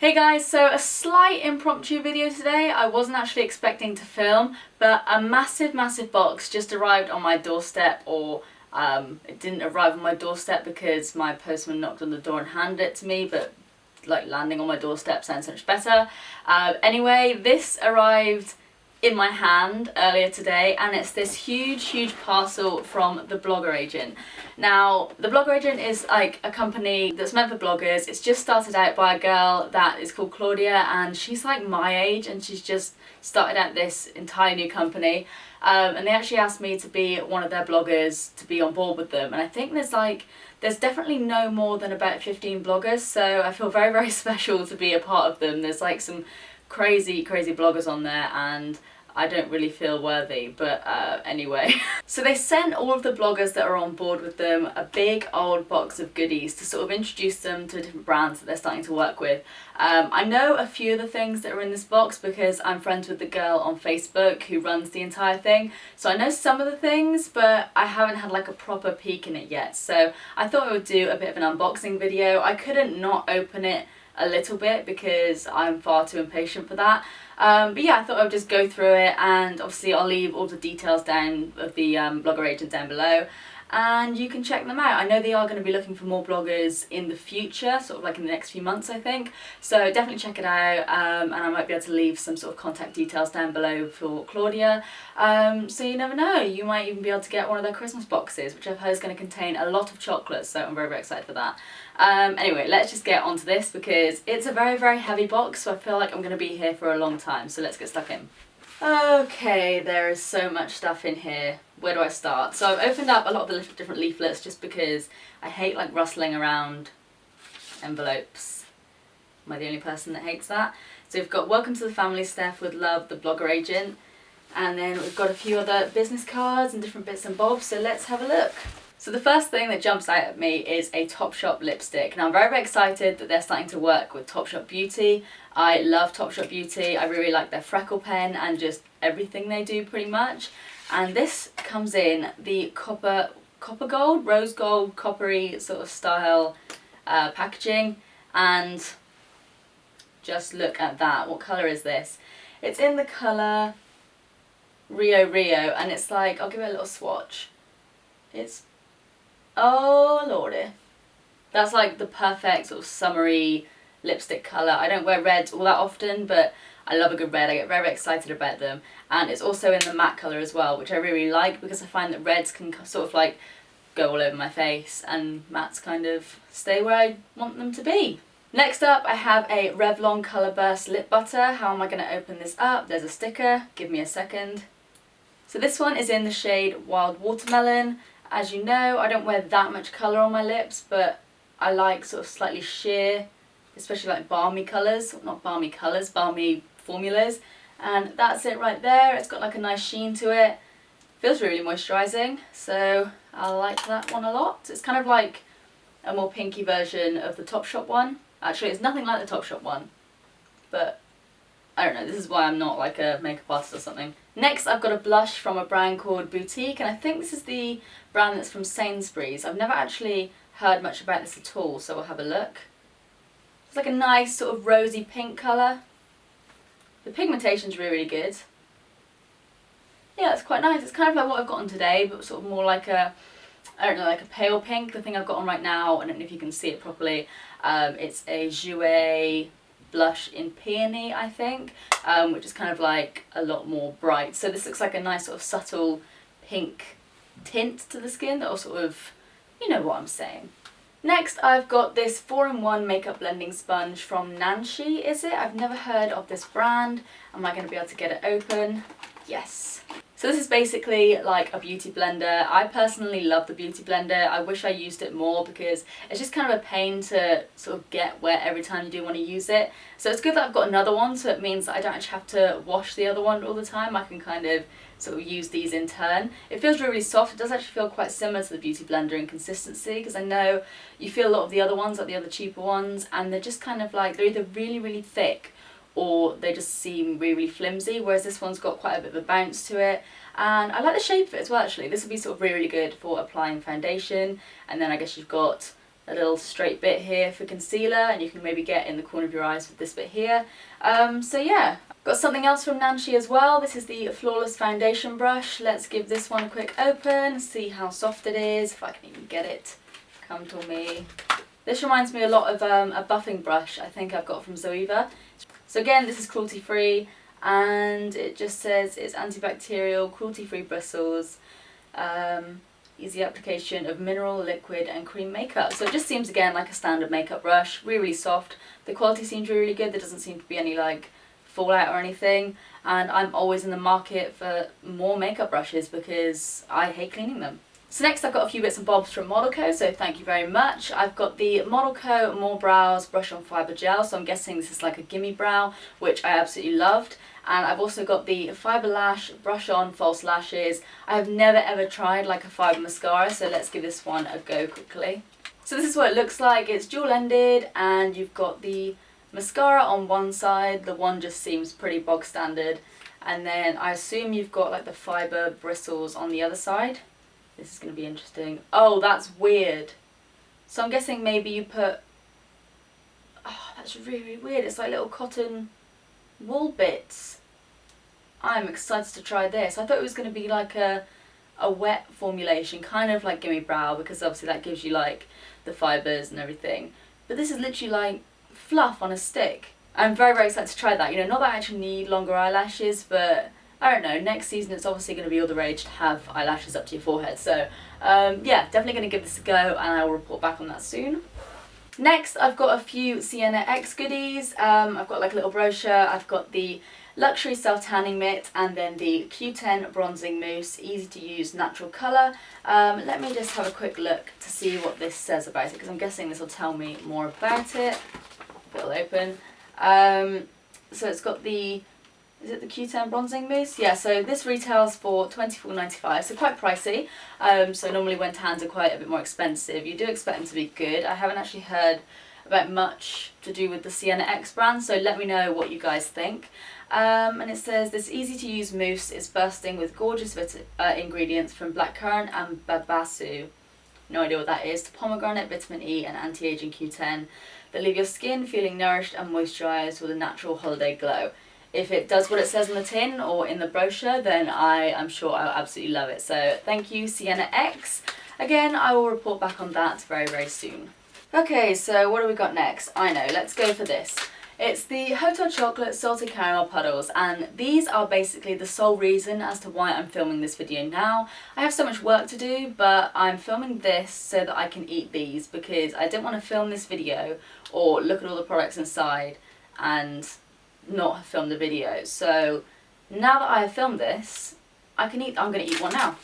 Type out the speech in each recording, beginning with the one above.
Hey guys, so a slight impromptu video today. I wasn't actually expecting to film, but a massive box just arrived on my doorstep, or it didn't arrive on my doorstep because my postman knocked on the door and handed it to me, but like landing on my doorstep sounds so much better. Anyway, this arrived in my hand earlier today, and it's this huge parcel from the Blogger Agent. Now, the Blogger Agent is like a company that's meant for bloggers. It's just started out by a girl that is called Claudia, and she's like my age, and she's just started out this entirely new company. And they actually asked me to be one of their bloggers, to be on board with them. And I think there's definitely no more than about 15 bloggers, so I feel very special to be a part of them. There's like some crazy bloggers on there, and I don't really feel worthy, but anyway. So they sent all of the bloggers that are on board with them a big old box of goodies to sort of introduce them to different brands that they're starting to work with. I know a few of the things that are in this box because I'm friends with the girl on Facebook who runs the entire thing. So I know some of the things, but I haven't had like a proper peek in it yet. So I thought I would do a bit of an unboxing video. I couldn't not open it a little bit because I'm far too impatient for that. But yeah, I thought I would just go through it, and obviously I'll leave all the details down of the Blogger Agent down below, and you can check them out. I know they are going to be looking for more bloggers in the future, sort of like in the next few months I think, so definitely check it out, and I might be able to leave some sort of contact details down below for Claudia, so you never know, you might even be able to get one of their Christmas boxes, which I've heard is going to contain a lot of chocolates, so I'm very excited for that. Anyway, let's just get onto this because it's a very heavy box, so I feel like I'm going to be here for a long time, so let's get stuck in. Okay, there is so much stuff in here. Where do I start? So I've opened up a lot of the different leaflets just because I hate like rustling around envelopes. Am I the only person that hates that? So we've got welcome to the family, Steph, with love, the Blogger Agent, and then we've got a few other business cards and different bits and bobs, so let's have a look. So the first thing that jumps out at me is a Topshop lipstick. Now I'm very excited that they're starting to work with Topshop Beauty. I love Topshop Beauty. I really like their freckle pen and just everything they do pretty much. And this comes in the copper gold, rose gold, coppery sort of style packaging. And just look at that. What colour is this? It's in the colour Rio, and it's like, I'll give it a little swatch. It's, oh lordy, that's like the perfect sort of summery lipstick colour. I don't wear reds all that often, but I love a good red. I get very excited about them, and it's also in the matte colour as well, which I really like because I find that reds can sort of like go all over my face and mattes kind of stay where I want them to be. Next up I have a Revlon COLORBURST lip butter. How am I going to open this up? There's a sticker, give me a second. So this one is in the shade Wild Watermelon. As you know, I don't wear that much colour on my lips, but I like sort of slightly sheer, especially like balmy colours, not balmy colours, balmy formulas. And that's it right there. It's got like a nice sheen to it. Feels really moisturising, so I like that one a lot. It's kind of like a more pinky version of the Topshop one. Actually, it's nothing like the Topshop one, but I don't know, this is why I'm not like a makeup artist or something. Next I've got a blush from a brand called Boutique, and I think this is the brand that's from Sainsbury's. I've never actually heard much about this at all, so we'll have a look. It's like a nice sort of rosy pink colour. The pigmentation's really good. Yeah, it's quite nice. It's kind of like what I've got on today, but sort of more like a, I don't know, like a pale pink. The thing I've got on right now, I don't know if you can see it properly, it's a Jouer blush in Peony, I think, which is kind of like a lot more bright. So this looks like a nice sort of subtle pink tint to the skin that will sort of, you know what I'm saying. Next I've got this 4-in-1 makeup blending sponge from NANSHY, is it? I've never heard of this brand. Am I going to be able to get it open? Yes. So this is basically like a beauty blender. I personally love the beauty blender. I wish I used it more because it's just kind of a pain to sort of get wet every time you do want to use it. So it's good that I've got another one, so it means that I don't actually have to wash the other one all the time. I can kind of sort of use these in turn. It feels really soft. It does actually feel quite similar to the beauty blender in consistency, because I know you feel a lot of the other ones, like the other cheaper ones, and they're just kind of like, they're either really thick or they just seem really flimsy, whereas this one's got quite a bit of a bounce to it. And I like the shape of it as well, actually. This would be sort of really good for applying foundation, and then I guess you've got a little straight bit here for concealer, and you can maybe get in the corner of your eyes with this bit here. So yeah, got something else from NANSHY as well. This is the Flawless Foundation Brush. Let's give this one a quick open, see how soft it is, if I can even get it. Come to me. This reminds me a lot of a buffing brush I think I've got from Zoeva. So again, this is cruelty free, and it just says it's antibacterial, cruelty free bristles, easy application of mineral, liquid and cream makeup. So it just seems again like a standard makeup brush, really, really soft. The quality seems really good, there doesn't seem to be any like fallout or anything, and I'm always in the market for more makeup brushes because I hate cleaning them. So next I've got a few bits and bobs from Model Co, so thank you very much. I've got the Model Co More Brows Brush on Fibre Gel, so I'm guessing this is like a gimme brow, which I absolutely loved. And I've also got the FIBRE Lash Brush on False Lashes. I have never ever tried like a fibre mascara, so let's give this one a go quickly. So this is what it looks like. It's dual ended, and you've got the mascara on one side, the one just seems pretty bog standard, and then I assume you've got like the fibre bristles on the other side. This is going to be interesting. Oh, that's weird. So I'm guessing maybe you put... Oh, that's really, really weird. It's like little cotton wool bits. I'm excited to try this. I thought it was going to be like a wet formulation, kind of like Gimme Brow, because obviously that gives you like the fibres and everything. But this is literally like fluff on a stick. I'm very, very excited to try that. You know, not that I actually need longer eyelashes, but... I don't know, next season it's obviously going to be all the rage to have eyelashes up to your forehead, so yeah, definitely going to give this a go, and I will report back on that soon. Next I've got a few Sienna X goodies. I've got like a little brochure, I've got the Luxury Self Tanning Mitt, and then the Q10 Bronzing Mousse, easy to use natural colour. Let me just have a quick look to see what this says about it, because I'm guessing this will tell me more about it. It'll open. So it's got the... Is it the Q10 Bronzing Mousse? Yeah, so this retails for $24.95, so quite pricey. So normally when tans are quite a bit more expensive, you do expect them to be good. I haven't actually heard about much to do with the Sienna X brand, so let me know what you guys think. And it says this easy to use mousse is bursting with gorgeous ingredients from blackcurrant and babasu. No idea what that is. Pomegranate, vitamin E and anti-aging Q10 that leave your skin feeling nourished and moisturised with a natural holiday glow. If it does what it says on the tin or in the brochure, then I'm sure I'll absolutely love it. So thank you, Sienna X. Again, I will report back on that very, very soon. Okay, so what do we got next? I know, let's go for this. It's the Hotel Chocolate Salted Caramel Puddles, and these are basically the sole reason as to why I'm filming this video now. I have so much work to do, but I'm filming this so that I can eat these, because I didn't want to film this video or look at all the products inside and not have filmed the video. So now that I have filmed this, I can eat. I'm going to eat one now.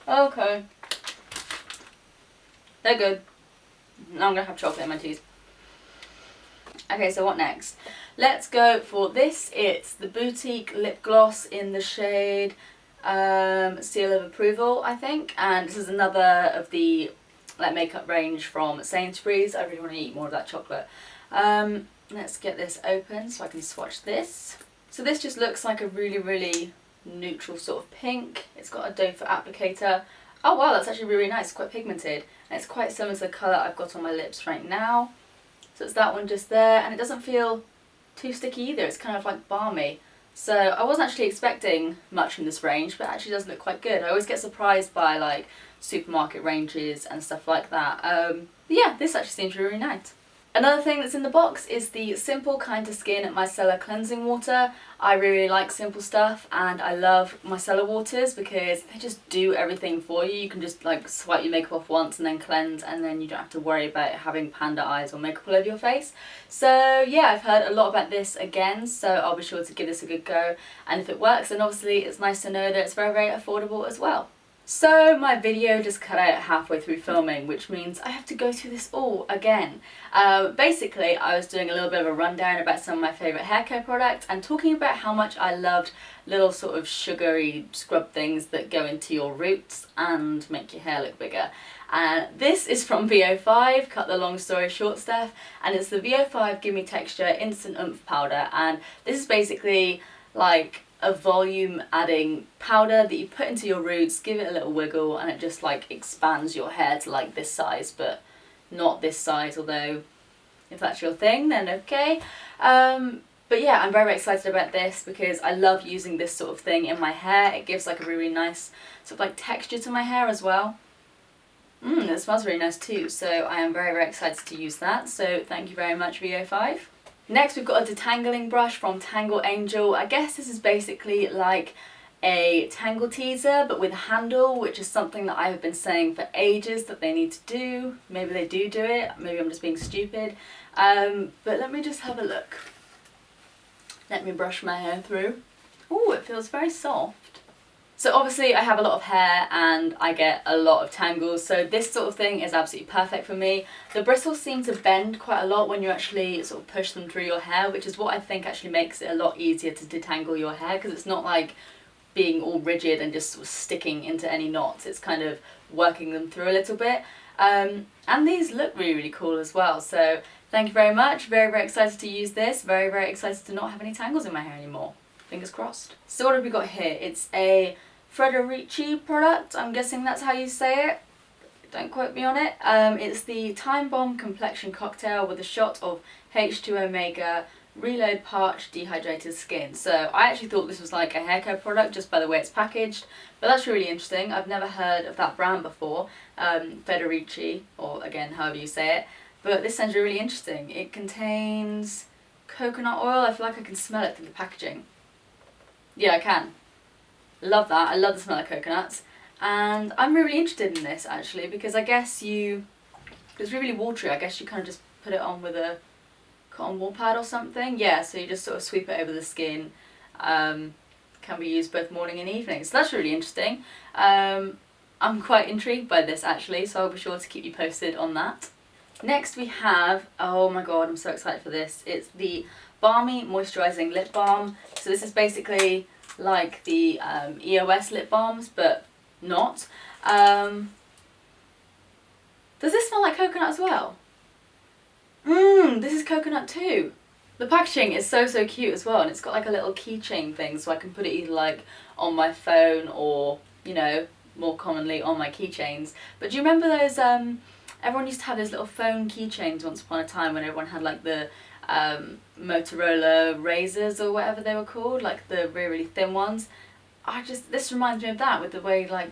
Okay. They're good. Now I'm going to have chocolate in my teeth. Okay, so what next? Let's go for this. It's the Boutique Lip Gloss in the shade Seal of Approval, I think, and this is another of the like makeup range from Sainsbury's. I really want to eat more of that chocolate. Let's get this open so I can swatch this. So this just looks like a really, really neutral sort of pink. It's got a doe foot applicator. Oh wow, that's actually really nice. It's quite pigmented, and it's quite similar to the colour I've got on my lips right now. So it's that one just there, and it doesn't feel too sticky either. It's kind of like balmy. So I wasn't actually expecting much from this range, but it actually does look quite good. I always get surprised by like supermarket ranges and stuff like that. But yeah, this actually seems really, really nice. Another thing that's in the box is the Simple Kind to Skin Micellar Cleansing Water. I really like simple stuff, and I love micellar waters because they just do everything for you. You can just like swipe your makeup off once and then cleanse, and then you don't have to worry about having panda eyes or makeup all over your face. So yeah, I've heard a lot about this again, so I'll be sure to give this a good go. And if it works, then obviously it's nice to know that it's very, very affordable as well. So my video just cut out halfway through filming, which means I have to go through this all again. Basically, I was doing a little bit of a rundown about some of my favourite hair care products and talking about how much I loved little sort of sugary scrub things that go into your roots and make your hair look bigger. And this is from VO5, cut the long story short stuff, and it's the VO5 Gimme Texture Instant Oomph Powder, and this is basically like a volume adding powder that you put into your roots, give it a little wiggle, and it just like expands your hair to like this size, but not this size, although if that's your thing then okay. But yeah, I'm very excited about this because I love using this sort of thing in my hair. It gives like a really nice sort of like texture to my hair as well. It smells really nice too, so I am very excited to use that, so thank you very much VO5. Next we've got a detangling brush from Tangle Angel. I guess this is basically like a tangle teaser but with a handle, which is something that I have been saying for ages that they need to do. Maybe they do it, maybe I'm just being stupid. But let me just have a look. Let me brush my hair through. Oh, it feels very soft. So obviously I have a lot of hair and I get a lot of tangles, so this sort of thing is absolutely perfect for me. The bristles seem to bend quite a lot when you actually sort of push them through your hair, which is what I think actually makes it a lot easier to detangle your hair, because it's not like being all rigid and just sort of sticking into any knots. It's kind of working them through a little bit. And these look really cool as well, so thank you very much. Very excited to use this. Very excited to not have any tangles in my hair anymore. Fingers crossed. So what have we got here? It's a Federici product, I'm guessing that's how you say it, don't quote me on it. It's the Time Bomb Complexion Cocktail with a shot of H2 Omega Reload Parched Dehydrated Skin. So I actually thought this was like a hair care product just by the way it's packaged, but that's really interesting. I've never heard of that brand before, Federici, or again however you say it, but this sounds really interesting. It contains coconut oil. I feel like I can smell it through the packaging. Yeah, I can. Love that. I love the smell of coconuts, and I'm really interested in this actually because I guess it's really watery. I guess you kind of just put it on with a cotton wool pad or something. Yeah, so you just sort of sweep it over the skin. Can be used both morning and evening, so that's really interesting. I'm quite intrigued by this actually, so I'll be sure to keep you posted on that. Next we have, oh my god, I'm so excited for this. It's the BALMI Moisturising Lip Balm. So this is basically like the EOS lip balms, but not. Does this smell like coconut as well? This is coconut too. The packaging is so cute as well, and it's got like a little keychain thing, so I can put it either like on my phone or, you know, more commonly on my keychains. But do you remember those, everyone used to have those little phone keychains once upon a time when everyone had like the Motorola razors or whatever they were called, like the really thin ones. This reminds me of that, with the way like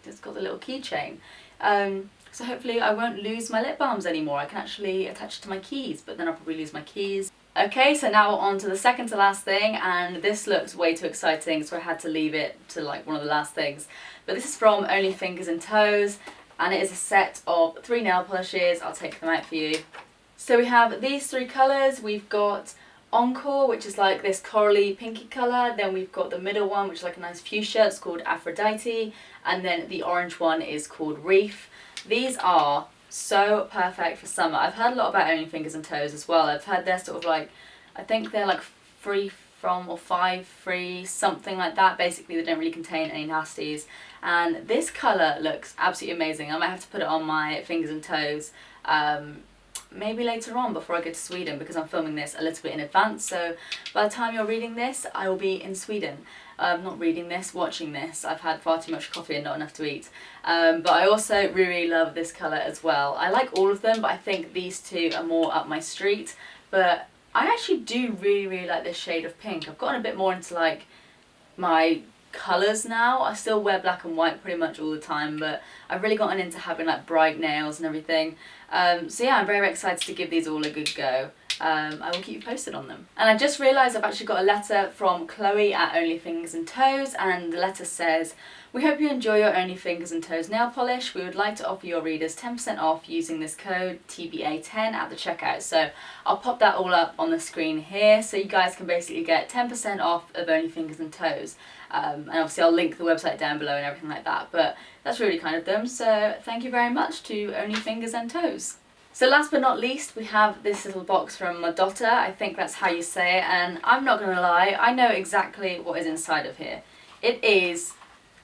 it's got the little keychain. So hopefully I won't lose my lip balms anymore. I can actually attach it to my keys, but then I'll probably lose my keys. Okay, so now on to the second to last thing, and this looks way too exciting, so I had to leave it to like one of the last things. But this is from Only Fingers and Toes, and it is a set of 3 nail polishes. I'll take them out for you. So we have these 3 colours. We've got Encore, which is like this corally pinky colour. Then we've got the middle one, which is like a nice fuchsia. It's called Aphrodite. And then the orange one is called Reef. These are so perfect for summer. I've heard a lot about Only Fingers and Toes as well. I've heard they're sort of like, I think they're like free from or 5 free, something like that. Basically they don't really contain any nasties. And this colour looks absolutely amazing. I might have to put it on my fingers and toes. Maybe later on before I go to Sweden, because I'm filming this a little bit in advance, so by the time you're reading this I will be in Sweden. Not reading this, watching this. I've had far too much coffee and not enough to eat. But I also really love this colour as well. I like all of them, but I think these 2 are more up my street. But I actually do really like this shade of pink. I've gotten a bit more into like my colours now. I still wear black and white pretty much all the time, but I've really gotten into having like bright nails and everything. So yeah, I'm very excited to give these all a good go. I will keep you posted on them. And I just realised I've actually got a letter from Chloe at Only Fingers and Toes, and the letter says, "We hope you enjoy your Only Fingers and Toes nail polish. We would like to offer your readers 10% off using this code TBA10 at the checkout." So I'll pop that all up on the screen here, so you guys can basically get 10% off of Only Fingers and Toes. And obviously I'll link the website down below and everything like that, but that's really kind of them, so thank you very much to Only Fingers and Toes. So last but not least, we have this little box from MADOTTA. I think that's how you say it, and I'm not going to lie, I know exactly what is inside of here. It is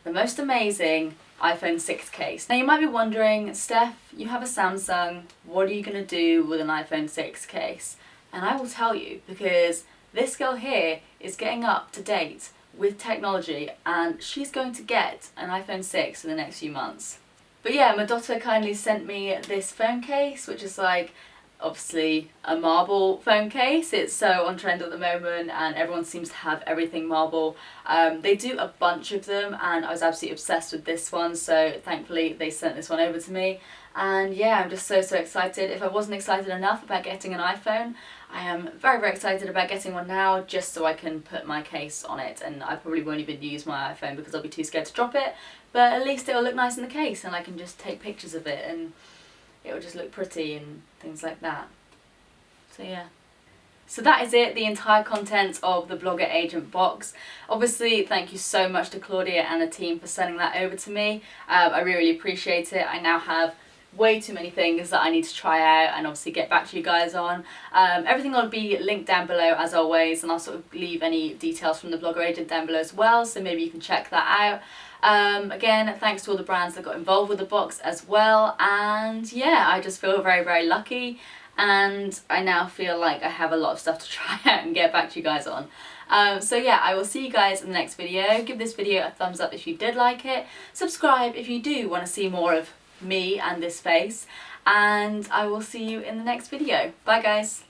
the most amazing iPhone 6 case. Now you might be wondering, Steph, you have a Samsung, what are you going to do with an iPhone 6 case? And I will tell you, because this girl here is getting up to date with technology, and she's going to get an iPhone 6 in the next few months. But yeah, MADOTTA kindly sent me this phone case, which is like obviously a marble phone case. It's so on trend at the moment and everyone seems to have everything marble. They do a bunch of them and I was absolutely obsessed with this one, so thankfully they sent this one over to me. And yeah, I'm just so excited. If I wasn't excited enough about getting an iPhone, I am very excited about getting one now, just so I can put my case on it, and I probably won't even use my iPhone because I'll be too scared to drop it, but at least it'll look nice in the case and I can just take pictures of it and it'll just look pretty and things like that. So yeah. So that is it, the entire contents of the Blogger Agent box. Obviously, thank you so much to Claudia and the team for sending that over to me. I really appreciate it. I now have way too many things that I need to try out and obviously get back to you guys on. Everything will be linked down below as always, and I'll sort of leave any details from the Blogger Agent down below as well, so maybe you can check that out. Again, thanks to all the brands that got involved with the box as well, and yeah, I just feel very lucky, and I now feel like I have a lot of stuff to try out and get back to you guys on. So yeah, I will see you guys in the next video. Give this video a thumbs up if you did like it, subscribe if you do want to see more of me and this face, and I will see you in the next video. Bye guys!